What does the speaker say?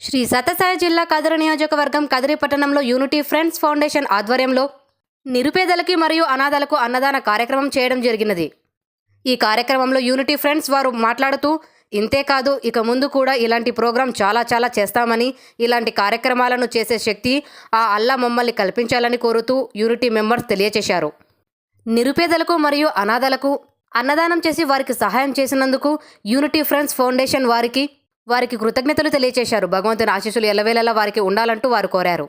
శ్రీ సత్యసాయి జిల్లా కదిరి నియోజకవర్గం కదిరి పట్టణంలో యూనిటీ ఫ్రెండ్స్ ఫౌండేషన్ ఆధ్వర్యంలో నిరుపేదలకి మరియు అనాథలకు అన్నదాన కార్యక్రమం చేయడం జరిగినది. ఈ కార్యక్రమంలో యూనిటీ ఫ్రెండ్స్ వారు మాట్లాడుతూ, ఇంతేకాదు ఇక ముందు కూడా ఇలాంటి ప్రోగ్రాం చాలా చేస్తామని, ఇలాంటి కార్యక్రమాలను చేసే శక్తి ఆ అల్లా మమ్మల్ని కల్పించాలని కోరుతూ యూనిటీ మెంబర్స్ తెలియచేశారు. నిరుపేదలకు మరియు అనాథలకు అన్నదానం చేసి వారికి సహాయం చేసినందుకు యూనిటీ ఫ్రెండ్స్ ఫౌండేషన్ వారికి కృతజ్ఞతలు తెలియచేశారు. భగవంతుని ఆశీస్సులు ఎల్లవేళలా వారికి ఉండాలంటూ వారు కోరారు.